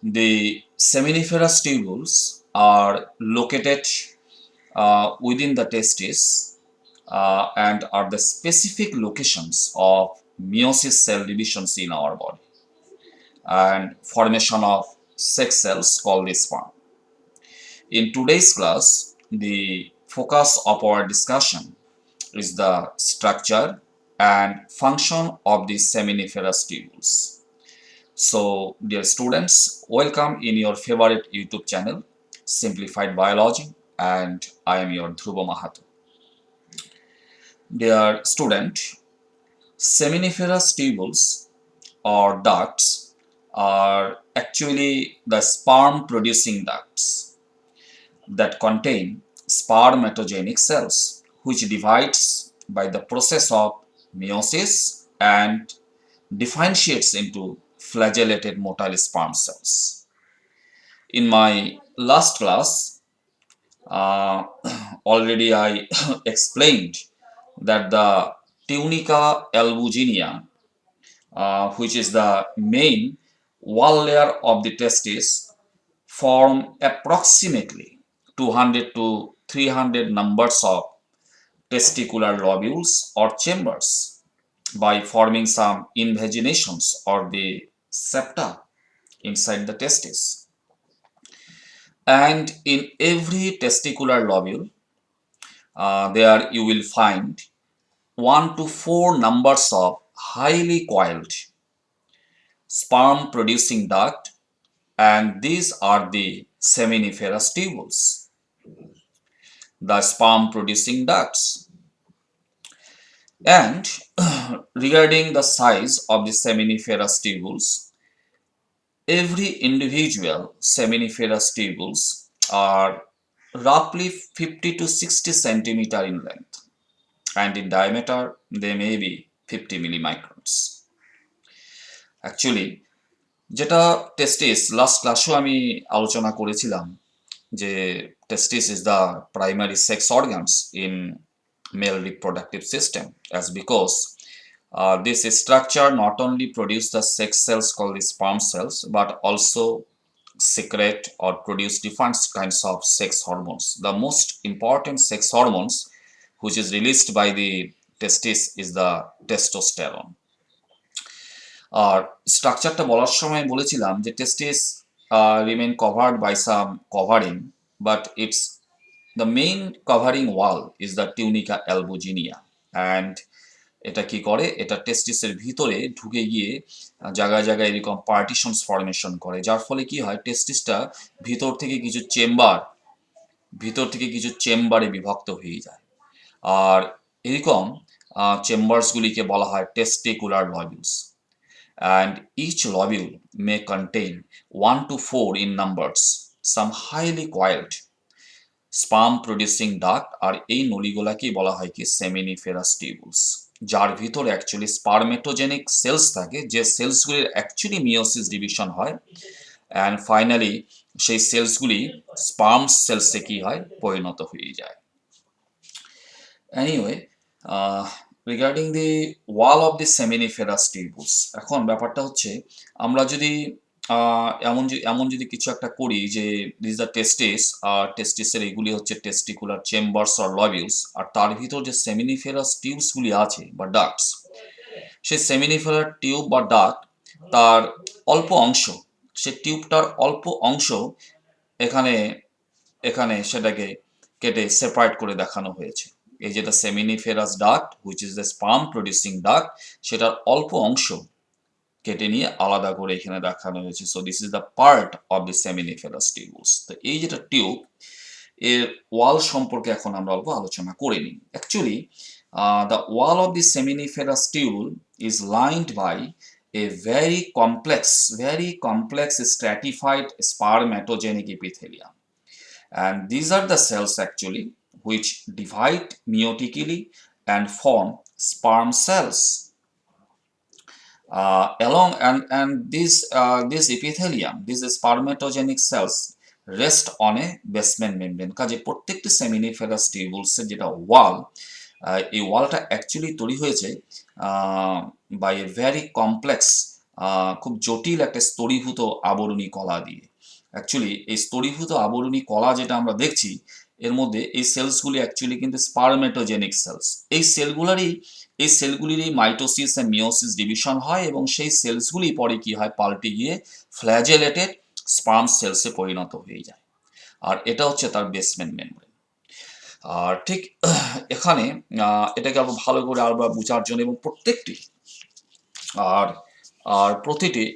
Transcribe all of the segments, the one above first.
The seminiferous tubules are located within the testis and are the specific locations of meiosis cell divisions in our body and formation of sex cells called the sperm. In today's class, the focus of our discussion is the structure and function of the seminiferous tubules. So, dear students, welcome in your favorite YouTube channel, Simplified Biology, and I am your Dhruva Mahato. Dear student, seminiferous tubules or ducts are actually the sperm producing ducts that contain spermatogenic cells which divides by the process of meiosis and differentiates into flagellated motile sperm cells. In my last class, uh, already I explained that the tunica albuginea, which is the main wall layer of the testis, form approximately 200 to 300 numbers of testicular lobules or chambers by forming some invaginations or the septa inside the testis. And in every testicular lobule, there you will find 1 to 4 numbers of highly coiled sperm producing duct, and these are the seminiferous tubules, the sperm producing ducts. And regarding the size of the seminiferous tubules, every individual seminiferous tubules are roughly 50 to 60 centimeter in length, and in diameter they may be 50 millimicrons. Actually, যেটা টেস্টিস last ক্লাসেও আমি আলোচনা করেছিলাম যে testis is the primary sex organs in male reproductive system, as because this structure not only produce the sex cells called the sperm cells but also secrete or produce different kinds of sex hormones. The most important sex hormones which is released by the testis is the testosterone. আর স্ট্রাকচারটা বলার সময় বলেছিলাম যে testis remain covered by some covering, but its the main covering wall is the tunica albuginea, and এটা কি করে, এটা টেস্টিসের ভিতরে ঢুকে গিয়ে জায়গায় জায়গায় এরকম পার্টিশনস ফর্মেশন করে, যার ফলে কি হয়, টেস্টিসটা ভিতর থেকে কিছু চেম্বারে বিভক্ত হয়ে যায়। আর এরকম চেম্বারসগুলিকে বলা হয় testicular lobules, and each lobule may contain 1 to 4 in numbers some highly coiled sperm producing duct, আর এই নলিগুলাকেই বলা হয় কি seminiferous tubules, যার ভিতরে অ্যাকচুয়ালি স্পারমেটোজেনিক সেলস থাকে, যে সেলসগুলির অ্যাকচুয়ালি মিওসিস ডিভিশন হয়, অ্যান্ড ফাইনালি সেই সেলসগুলি স্পার্ম সেলসে কি হয়, পরিণত হয়ে যায়। Anyway, regarding the wall of the seminiferous tubules, এখন ব্যাপারটা হচ্ছে আমরা যদি এমন যদি কিছু একটা করি যে দিস দ্য টেস্টিস, আর টেস্টিসের এগুলি হচ্ছে টেস্টিকুলার চেম্বার্স অর লবিউলস, আর তার ভিতর যে সেমিনিফেরাস টিউবসগুলি আছে বা ডাক্টস, সেই সেমিনিফেরাস টিউব বা ডাক্ট তার অল্প অংশ, সে টিউবটার অল্প অংশ এখানে এখানে সেটাকে কেটে সেপারেট করে দেখানো হয়েছে। এই যেটা seminiferous duct which is the sperm producing duct, সেটার অল্প অংশ কেটে নিয়ে আলাদা করে এখানে দেখানো হয়েছে। So this is the part of the seminiferous tubes. তো এই যেটা টিউব, এর ওয়াল সম্পর্কে এখন আমরা অল্প আলোচনা করে নিই। Actually the wall of the seminiferous tube is lined by a very complex stratified spermatogenic epithelium, and these are the cells actually which divide meiotically and form sperm cells along, and this epithelium, these spermatogenic cells rest on a basement membrane। কাজে প্রত্যেকটি seminiferous টিউবুলসের যেটা ওয়াল, এই ওয়ালটা actually তৈরি হয়েছে by a very complex খুব জটিল একটা স্তরীভূত আবরণী কলা দিয়ে। অ্যাকচুয়ালি এই স্তরীভূত আবরণী কলা যেটা আমরা দেখছি, এর মধ্যে এই সেলসগুলি অ্যাকচুয়ালি কিন্তু স্পারমেটোজেনিক সেলস। এই সেলগুলিরই মাইটোসিস অ্যান্ড মিওসিস ডিভিশন হয়, এবং সেই সেলসগুলি পরে কি হয়, পাল্টে গিয়ে ফ্ল্যাজেলেটেড স্পার্ম সেলসে পরিণত হয়ে যায়। আর এটা হচ্ছে তার বেসমেন্ট মেমব্রেন। আর ঠিক এখানে এটাকে আরো ভালো করে আরো বোঝার জন্য, এবং প্রত্যেকটি আর আর প্রতিটি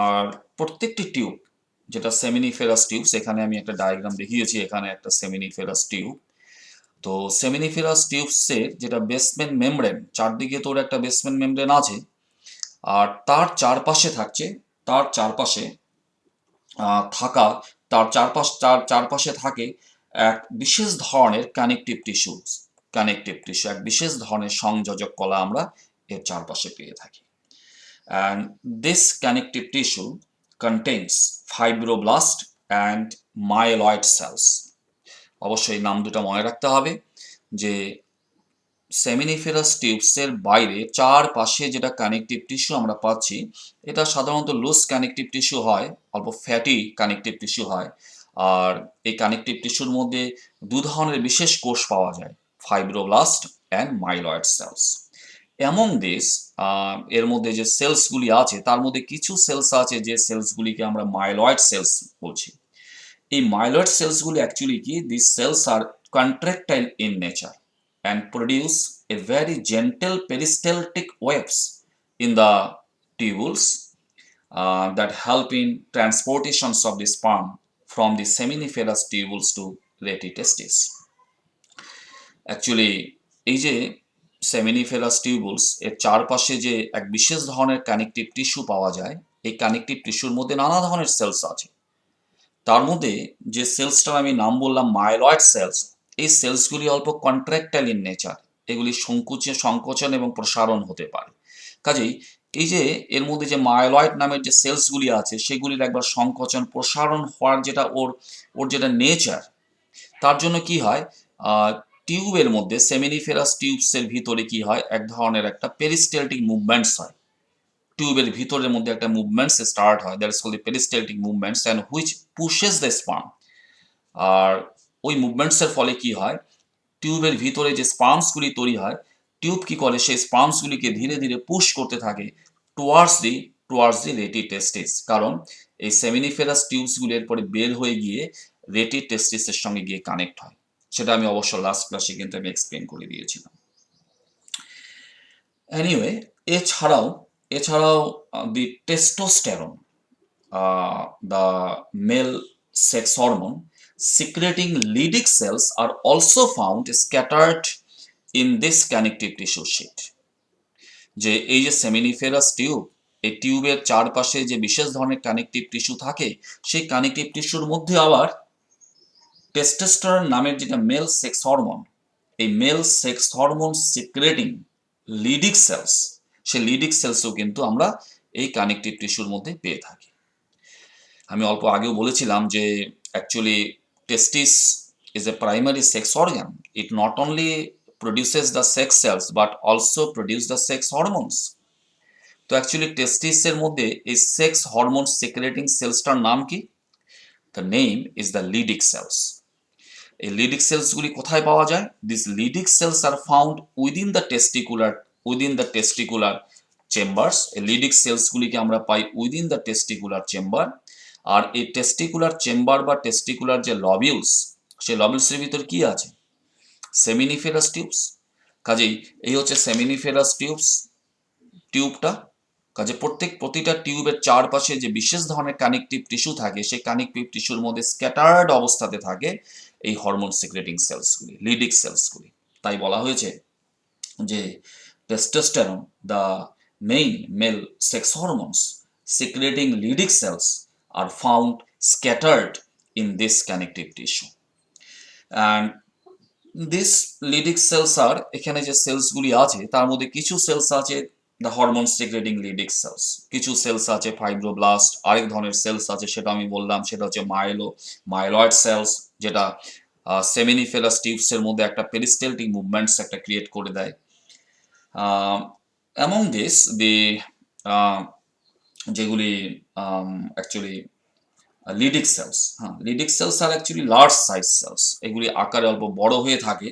আর প্রত্যেকটি টিউব, যেটা সেমিনিফেরাস টিউব, সেখানে আমি একটা ডায়াগ্রাম দেখিয়েছি, এখানে একটা সেমিনিফেরাস টিউব। তো সেমিনিফেরাস টিউবসের যেটা বেসমেন্ট মেমব্রেন, চারদিকে তোর একটা বেসমেন্ট মেমব্রেন আছে, আর তার চারপাশে থাকছে, তার চারপাশে থাকা তার চারপাশে থাকে এক বিশেষ ধরনের কানেকটিভ টিস্যু, এক বিশেষ ধরনের সংযোজক কলা আমরা এর চারপাশে পেয়ে থাকি। And this connective tissue contains fibroblast and myeloid cells. অবশ্যই নাম দুটো মনে রাখতে হবে যে সেমিনিফেরাস টিউবসের বাইরে চারপাশে যেটা কানেকটিভ টিস্যু আমরা পাচ্ছি, এটা সাধারণত লুজ কানেকটিভ টিস্যু হয়, অল্প ফ্যাটি কানেকটিভ টিস্যু হয়। আর এই কানেকটিভ টিস্যুর মধ্যে দু ধরনের বিশেষ কোষ পাওয়া যায়, fibroblast and myeloid cells. Among this, এর মধ্যে যে সেলসগুলি আছে তার মধ্যে কিছু সেলস আছে যে সেলসগুলিকে আমরা মাইলয়েড সেলস বলছি। এই মাইলয়েড সেলসগুলি অ্যাকচুয়ালি কি, this cells are contractile in nature and produce a very gentle peristaltic waves in the tubules that help in transportations of the sperm from the seminiferous tubules to rete testis. Actually এই যে seminiferous tubules, এর চারপাশে যে এক বিশেষ ধরনের connective tissue পাওয়া যায়, এই কানেকটিভ টিস্যুর মধ্যে নানা ধরনের সেলস আছে। তার মধ্যে যে সেলসটার আমি নাম বললাম মাইলয়েড সেলস, এই সেলসগুলি অল্প কন্ট্রাক্টাইল ইন নেচার, এগুলি সংকোচন এবং প্রসারণ হতে পারে। কাজেই এই যে এর মধ্যে যে মাইলয়েড নামের যে সেলসগুলি আছে, সেগুলির একবার সংকোচন প্রসারণ হওয়ার যেটা ওর যেটা নেচার, তার জন্য কি হয়, টিউবের মধ্যে সেমিনিফেরাস টিউবসের ভিতরে কি হয়, এক ধরনের একটা পেরিস্টালটিক মুভমেন্টস হয়। টিউবের ভিতরের মধ্যে একটা মুভমেন্টস স্টার্ট হয়, that is called peristaltic movements, and which pushes the sperm. আর ওই মুভমেন্টসের ফলে কি হয়, টিউবের ভিতরে যে স্পার্মসগুলি তৈরি হয়, টিউব কি করে, সেই স্পার্মসগুলিকে ধীরে ধীরে পুশ করতে থাকে টুয়ার্ডস দি রেটি টেস্টিস। কারণ এই সেমিনিফেরাস টিউবসগুলি এরপরে বের হয়ে গিয়ে রেটি টেস্টিসের সঙ্গে গিয়ে কানেক্ট হয়। সেটা আমি অবশ্য লাস্ট ক্লাসে কিন্তু আমি এক্সপ্লেন করে দিয়েছিলাম। এনিওয়ে, এছাড়াও দি testosterone, the male sex hormone secreting Leydig cells are also found scattered in this connective tissue sheet. যে এই যে সেমিনিফেরাস টিউব, এই টিউবের চারপাশে যে বিশেষ ধরনের কানেকটিভ টিস্যু থাকে, সেই কানেকটিভ টিস্যুর মধ্যে আবার টেস্টোস্টেরন নামের যেটা মেল সেক্স হরমোন, এই male sex hormone secreting Leydig cells, সেই লিডিক সেলসও কিন্তু আমরা এই কানেকটিভ টিস্যুর মধ্যে পেয়ে থাকি। আমি অল্প আগেও বলেছিলাম যে actually testis is a primary sex organ. It not only produces the sex cells but also produce the sex hormones. তো অ্যাকচুয়ালি টেস্টিসের মধ্যে এই সেক্স হরমোন সিক্রেটিং সেলসটার নাম কি? The name is the Leydig cells. এই লিডিক সেলসগুলি কোথায় পাওয়া যায়? This Leydig cells are found within the testicular chambers. এই লিডিক সেলসগুলিকে আমরা পাই উইদিন দ্য টেস্টিকুলার চেম্বার। আর এই টেস্টিকুলার চেম্বার বা টেস্টিকুলার যে লবিউলস, সেই লবিউলসের ভিতর কি আছে? Seminiferous tubes. কাজেই এই হচ্ছে সেমিনিফেরাস টিউবটা। কাজে প্রতিটা টিউবের চারপাশে যে বিশেষ ধরনের কানেকটিভ টিস্যু থাকে, সেই কানেকটিভ টিস্যুর মধ্যে স্ক্যাটার্ড অবস্থাতে থাকে এই হরমোন সিক্রেটিং সেলসগুলি, লিডিক সেলসগুলি। তাই বলা হয়েছে যে testosterone, the main mail sex hormones secreting Leydig cells are found scattered in this connective tissue. And this Leydig cells are, এখানে যে সেলসগুলি আছে তার মধ্যে কিছু সেলস আছে the hormone secreting Leydig cells, কিছু সেলস আছে ফাইব্রোব্লাস্ট, আরেক ধরনের সেলস আছে সেটা আমি বললাম, সেটা হচ্ছে মাইলয়েড সেলস, যেটা সেমিনিফেরাস টিউবসের মধ্যে একটা পেরিস্টালটিক মুভমেন্টস একটা ক্রিয়েট করে দেয়। Among this, the যেগুলি অ্যাকচুয়ালি লিডিক সেলস। হ্যাঁ, লিডিক সেলস আর অ্যাকচুয়ালি লার্জ সাইজ সেলস, এগুলি আকারে অল্প বড় হয়ে থাকে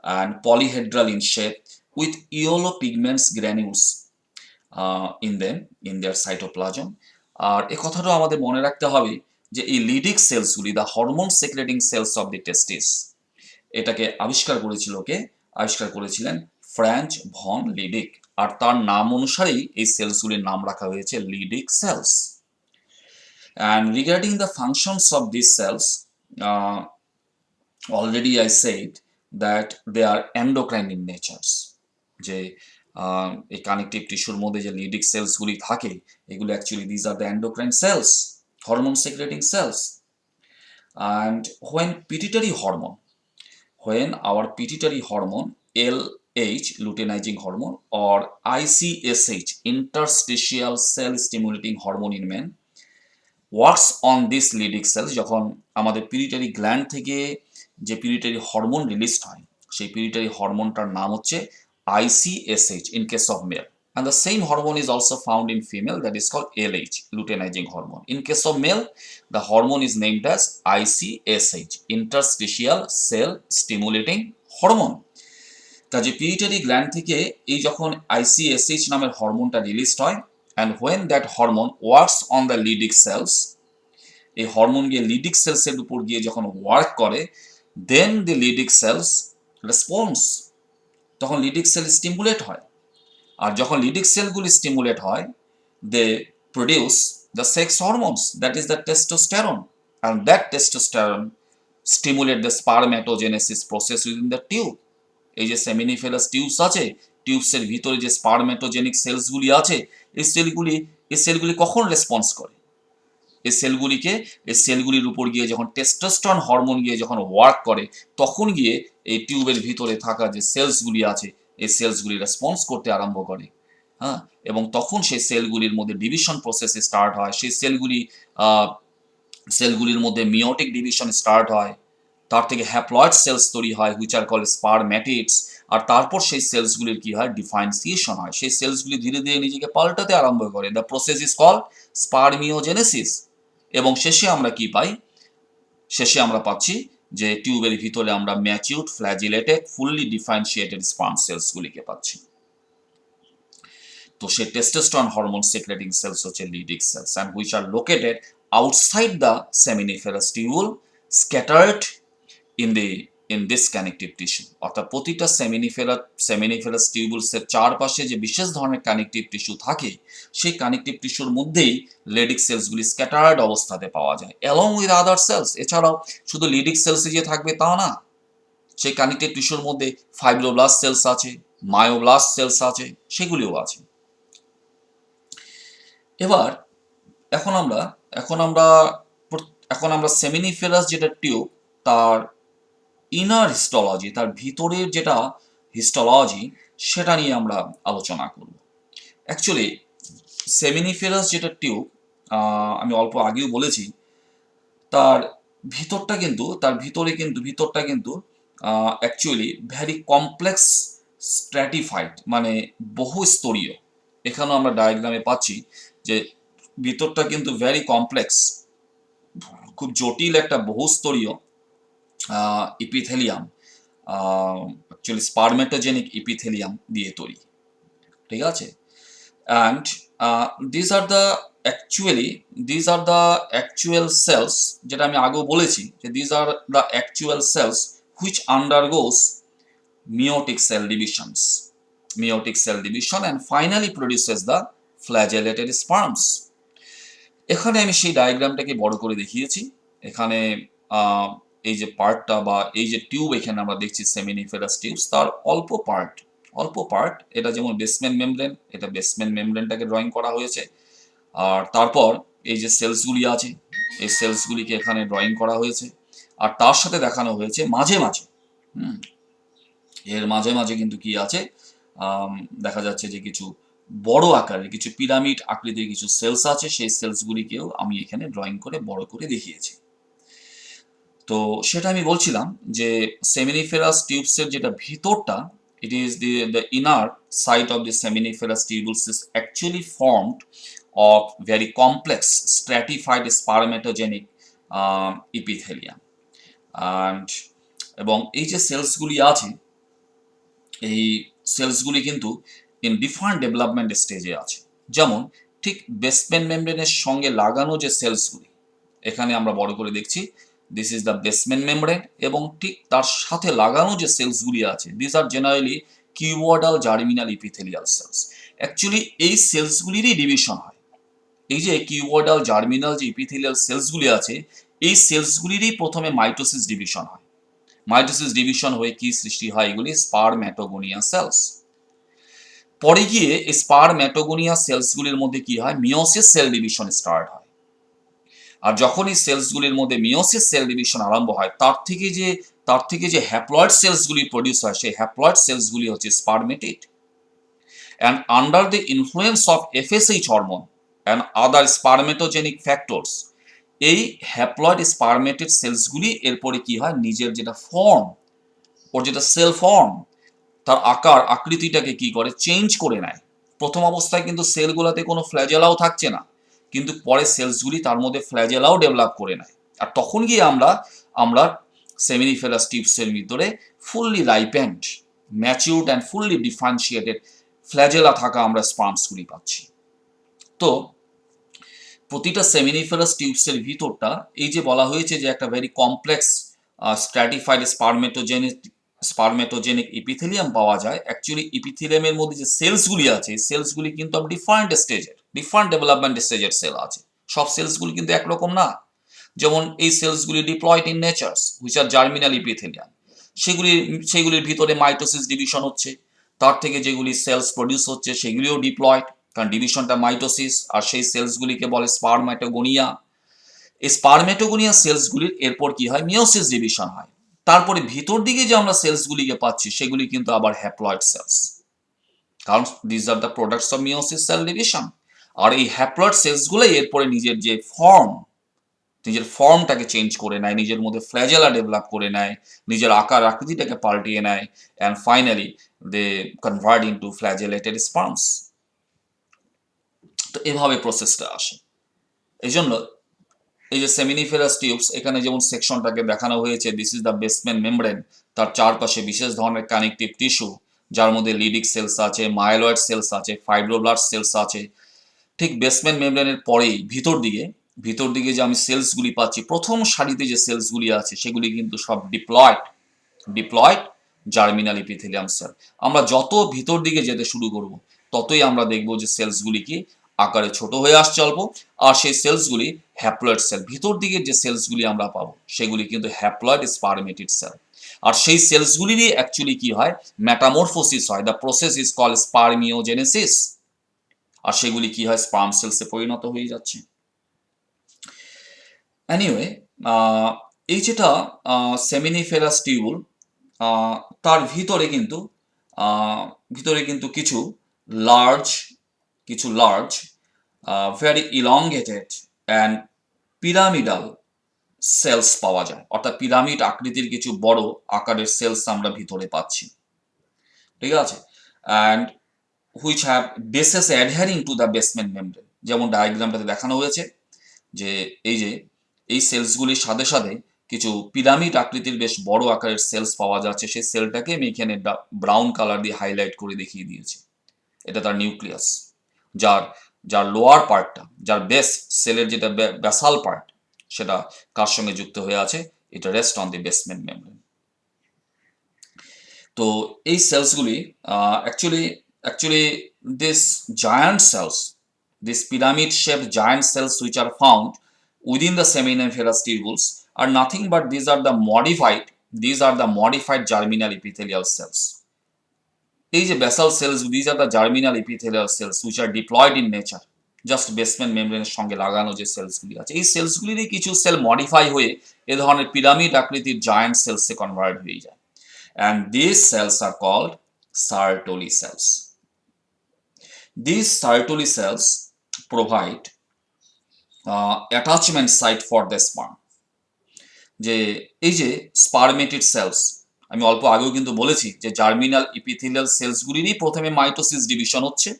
and polyhedral in shape with yellow pigments granules in them in their cytoplasm. আর এ কথাটাও আমাদের মনে রাখতে হবে যে এই লিডিক সেলসগুলি, the hormone secreting cells of the testis, এটাকে আবিষ্কার করেছিল কে? আবিষ্কার করেছিলেন ফ্রাঞ্চ ভন লিডিক। আর তার নাম অনুসারেই এই সেলসগুলির নাম রাখা হয়েছে Leydig cells. And regarding the functions of these cells, already I said that they are endocrine in nature. যে এই কানেকটিভ টিস্যুর মধ্যে যে লিডিক সেলসগুলি থাকে, এগুলো actually these are the endocrine cells, hormone secreting cells. And when our pituitary hormone LH, luteinizing hormone, or ICSH, interstitial cell stimulating hormone in men, works on this Leydig cells, যখন আমাদের পিউরিটারি gland থেকে যে পিউরিটারি hormone released হয়, সেই পিউরিটারি হরমোনটার নাম হচ্ছে ICSH in case of male, and the same hormone is also found in female, that is called LH, luteinizing hormone. In case of male, the hormone is named as ICSH, interstitial cell stimulating hormone. কাজে পিউরিটারি gland থেকে এই যখন ICSH নামের হরমোনটা released হয়, and when that hormone works on the Leydig cells, এই hormone গিয়ে লিডিক সেলসের উপর গিয়ে যখন ওয়ার্ক করে, দেন দি লিডিক সেলস রেসপন্স, তখন লিডিক সেল স্টিমুলেট হয়। আর যখন লিডিক সেলগুলি স্টিমুলেট হয়, they produce the sex hormones, that is the testosterone, and that testosterone stimulate the spermatogenesis process within the tube. এই যে সেমিনিফেরাস টিউবস আছে, টিউবসের ভিতরে যে স্পারমেটোজেনিক সেলসগুলি আছে, এই সেলগুলি কখন রেসপন্স করে? এই সেলগুলির উপর গিয়ে যখন টেস্টোস্টেরন হরমোন গিয়ে যখন ওয়ার্ক করে, তখন গিয়ে এই টিউবের ভিতরে থাকা যে সেলসগুলি আছে, এই সেলসগুলি রেসপন্স করতে আরম্ভ করে। হ্যাঁ, এবং তখন সেই সেলগুলির মধ্যে ডিভিশন প্রসেস স্টার্ট হয়। সেই সেলগুলির মধ্যে মিওটিক ডিভিশন স্টার্ট হয়, তার থেকে হ্যাপ্লয়েড সেলস তৈরি হয়, হুইচ আর কল স্পারম্যাটিডস। আর তারপর সেই সেলসগুলির কি হয়? ডিফারেন্সিয়েশন হয়। সেই সেলসগুলি ধীরে ধীরে নিজেকে পাল্টাতে আরম্ভ করে। The process is called spermiogenesis. এবং শেষে আমরা কি পাই? শেষে আমরা পাচ্ছি যে টিউবের ভিতরে আমরা matured, flagellated, fully differentiated sperm সেলসগুলিকে পাচ্ছি। তো সেই টেস্টোস্টেরন হরমোন সেক্রেটিং সেলস হচ্ছে Leydig cells, and which are located outside the seminiferous tubule, scattered in this connective tissue. অর্থাৎ প্রতিটা সেমিনিফেরাস টিউবুলসের চারপাশে যে বিশেষ ধরনের কানেকটিভ টিস্যু থাকে, সেই কানেকটিভ টিস্যুর মধ্যেই লিডিক সেলসগুলি স্ক্যাটার্ড অবস্থাতে পাওয়া যায়, অ্যালং উইথ আদার সেলস। এছাড়াও শুধু লিডিক সেলসে যে থাকবে তা না, সেই কানেকটিভ টিস্যুর মধ্যে ফাইব্রোব্লাস্ট সেলস আছে, মায়োব্লাস্ট সেলস আছে, সেগুলিও আছে। এবার এখন আমরা এখন আমরা এখন আমরা সেমিনিফেরাস যেটা টিউব, তার ইনার হিস্টোলজি, তার ভিতরের যেটা হিস্টোলজি, সেটা নিয়ে আমরা আলোচনা করব। অ্যাকচুয়ালি সেমিনিফেরাস যেটা টিউব, আমি অল্প আগেও বলেছি, তার ভিতরটা কিন্তু অ্যাকচুয়ালি ভ্যারি কমপ্লেক্স স্ট্র্যাটিফাইড, মানে বহু স্তরীয়। এখানেও আমরা ডায়াগ্রামে পাচ্ছি যে ভিতরটা কিন্তু ভ্যারি কমপ্লেক্স, খুব জটিল একটা বহুস্তরীয় ইপিথেলিয়াম, অ্যাকচুয়ালি স্পারমেটোজেনিক ইপিথেলিয়াম দিয়ে তৈরি। ঠিক আছে? And these are the actual cells, যেটা আমি আগেও বলেছি যে these are the actual cells which undergoes meiotic cell division and finally produces the flagellated sperms. এখানে আমি সেই ডায়াগ্রামটাকে বড় করে দেখিয়েছি। এখানে এই যে পার্টটা বা এই যে টিউব এখানে আমরা দেখছি সেমিনিফেরাস টিউবস, তার অল্প পার্ট, এটা যেমন বেসমেন্ট মেমব্রেন, এটা বেসমেন্ট মেমব্রেনটাকে ড্রয়িং করা হয়েছে। আর তারপর এই যে সেলসগুলি আছে, এই সেলসগুলিকে এখানে ড্রয়িং করা হয়েছে। আর তার সাথে দেখানো হয়েছে মাঝে মাঝে, এর মাঝে মাঝে কিন্তু কি আছে, দেখা যাচ্ছে যে কিছু বড় আকারের, কিছু পিরামিড আকৃতির কিছু সেলস আছে। সেই সেলসগুলিকেও আমি এখানে ড্রয়িং করে বড় করে দেখিয়েছি। তো সেটা আমি বলছিলাম যে সেমিনিফেরাস টিউবসের যেটা ভিতরটা, it is the inner side of the seminiferous tubules is actually formed of very complex stratified spermatogenic epithelium. and এবং এই যে সেলসগুলি আছে, এই সেলসগুলি কিন্তু ইন ডিফারেন্ট ডেভেলপমেন্ট স্টেজে আছে। যেমন ঠিক বেসমেন্ট মেমব্রেনের সঙ্গে লাগানো যে সেলসগুলি, এখানে আমরা বড় করে দেখছি this is the basement membrane, এবং ঠিক তার সাথে লাগানো যে সেলসগুলি আছে this are generally cuboidal germinal epithelial cells. Actually এই সেলসগুলিরই ডিভিশন হয়। এই যে কিউবয়েডাল জার্মিনাল যে ইপিথেলিয়াল সেলসগুলি আছে, এই সেলসগুলিরই প্রথমে মাইটোসিস ডিভিশন হয়। মাইটোসিস ডিভিশন হয়ে কি সৃষ্টি হয়? এগুলি স্পারম্যাটোগোনিয়া সেলস। পরে গিয়ে এই স্পারম্যাটোগোনিয়া সেলসগুলির মধ্যে কি হয়? মিওসিস সেল ডিভিশন স্টার্ট হয়। আর যখন এই সেলসগুলির মধ্যে মিওসিস সেল ডিভিশন আরম্ভ হয়, তার থেকে যে হ্যাপ্লয়েড সেলসগুলি প্রডিউস হয়, সেই হ্যাপ্লয়েড সেলসগুলি হচ্ছে স্পারমেটিড। and under the influence of FSH hormone and other spermatogenic factors, এই হ্যাপ্লয়েড স্পারমেটেড সেলসগুলি এরপরে কি হয়? নিজের যেটা ফর্ম, ওর যেটা সেল ফর্ম, তার আকার আকৃতিটাকে কি করে? চেঞ্জ করে নেয়। প্রথম অবস্থায় কিন্তু সেলগুলোতে কোনো ফ্ল্যাজেলাও থাকছে না, কিন্তু পরে সেলসগুলি তার মধ্যে ফ্ল্যাজেলাও ডেভেলপ করে নেয়। আর তখন গিয়ে আমরা সেমিনিফেরাস টিউবসের ভিতরে fully ripened, matured and fully differentiated flagella থাকা আমরা স্পার্মসগুলি পাচ্ছি। তো প্রতিটা সেমিনিফেরাস টিউবসের ভিতরটা এই যে বলা হয়েছে যে একটা ভেরি কমপ্লেক্স স্ট্র্যাটিফাইড স্পারমেটোজেনিক ইপিথেলিয়াম পাওয়া যায়। অ্যাকচুয়ালি ইপিথেলিয়ামের মধ্যে যে সেলসগুলি আছে, সেলসগুলি কিন্তু ডিফারেন্ট স্টেজের, ডিফারেন্ট ডেভেলপমেন্ট স্টেজের সেল আছে। সব সেলসগুলি কিন্তু একরকম না। যেমন এই সেলসগুলি diploid in natures which are germinal epithelium, সেগুলির ভিতরে মাইটোসিস ডিভিশন হচ্ছে। তার থেকে যেগুলি সেলস প্রডিউস হচ্ছে সেগুলিও ডিপ্লয়েড, কারণ ডিভিশনটা মাইটোসিস, আর সেই সেলসগুলিকে বলে স্পারম্যাটোগোনিয়া। এই স্পারম্যাটোগোনিয়া সেলসগুলির এরপর কি হয়? মিওসিস ডিভিশন হয়। তারপরে ভিতর দিকে যে আমরা সেলসগুলিকে পাচ্ছি সেগুলি কিন্তু আবার হ্যাপ্লয়েড সেলস, কারণ this are the products of meiosis cell division. আর এই হ্যাপ্লয়েড সেলসগুলোই এরপরে নিজের ফর্মটাকে চেঞ্জ করে নেয়, নিজের মধ্যে ফ্ল্যাজেলা ডেভেলপ করে নেয়, নিজের আকার আকৃতিটাকে পাল্টিয়ে নেয়, and finally they convert into flagellated sperms. তো এভাবে প্রসেসটা আসে। এই জন্য এই যে সেমিনিফেরাস টিউবস, এখানে যেমন সেকশনটাকে দেখানো হয়েছে this is the basement membrane, তার চারপাশে বিশেষ ধরনের কানেকটিভ টিস্যু, যার মধ্যে লিডিক সেলস আছে, মাইলয়েড সেলস আছে, ফাইব্রোব্লাস্ট সেলস আছে। ঠিক বেসমেন্ট মেমব্রেনের পরেই ভিতর দিকে যে আমি সেলসগুলি পাচ্ছি, প্রথম সারিতে যে সেলসগুলি আছে সেগুলি কিন্তু সব ডিপ্লয়েড জার্মিনাল ইপিথেলিয়াম সেল। আমরা যত ভিতর দিকে যেতে শুরু করব, ততই আমরা দেখব যে সেলসগুলি কি আকারে ছোট হয়ে আসছে অল্প, আর সেই সেলসগুলি হ্যাপ্লয়েড সেল। ভিতর দিকের যে সেলসগুলি আমরা পাবো সেগুলি কিন্তু হ্যাপ্লয়েড স্পারমেটিড সেল। আর সেই সেলসগুলিরই অ্যাকচুয়ালি কি হয়? মেটামরফোসিস হয়। The process is called spermiogenesis. আর সেগুলি কি হয়? স্পার্ম সেলসে পরিণত হয়ে যাচ্ছে। এনিওয়ে, এই যেটা সেমিনিফেরাস টিউল, তার ভিতরে কিন্তু কিছু large very elongated and pyramidal cells পাওয়া যায়। অর্থাৎ পিরামিড আকৃতির কিছু বড় আকারের সেলস আমরা ভিতরে পাচ্ছি, ঠিক আছে? And which have bases adhering to the basement membrane. যেমন ডায়াগ্রামটাতে দেখানো হয়েছে যে এই সেলসগুলির সাথে সাথে কিছু পিরামিড আকৃতির বেশ বড় আকারের সেলস পাওয়া যাচ্ছে। সেই সেলটাকে আমি এখানে ব্রাউন কালার দিয়ে হাইলাইট করে দেখিয়ে দিয়েছি। এটা তার নিউক্লিয়াস, যার লোয়ার পার্টটা, যার বেস সেলের যেটা বেসাল পার্ট, সেটা কার সঙ্গে যুক্ত হয়ে আছে? এটা rest on the basement membrane. তো এই সেলসগুলি actually this giant cells, this pyramid shaped giant cells which are found within the seminiferous tubules are nothing but these are the modified germinal epithelial cells. এই যে basal cells, these are the germinal epithelial cells which are diploid in nature, just basement মেমব্রেনের সঙ্গে লাগানো যে সেলসগুলি আছে, এই সেলসগুলিরই কিছু সেল মডিফাই হয়ে এ ধরনের পিরামিড আকৃতির জায়ান্ট সেলসে কনভার্ট হয়ে যায়। and these cells are called Sertoli cells. These Sertoli cells provide attachment site for the sperm. যে এই যে স্পারমেটিড সেলস, আমি অল্প আগেও কিন্তু বলেছি যে জার্মিনাল ইপিথেলিয়াল সেলসগুলিরই প্রথমে মাইটোসিস ডিভিশন হচ্ছে।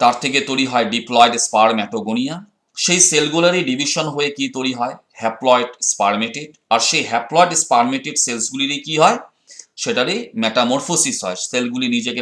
তার থেকে তৈরি হয় ডিপ্লয়েড স্পারম্যাটোগোনিয়া। সেই সেলগুলোরই ডিভিশন হয়ে কি তৈরি হয়? হ্যাপ্লয়েড স্পারমেটিড। আর সেই হ্যাপ্লয়েড স্পারমেটিড সেলসগুলিরই কি হয়? সেটারই মেটামরফোসিস হয়, সেলগুলি নিজেকে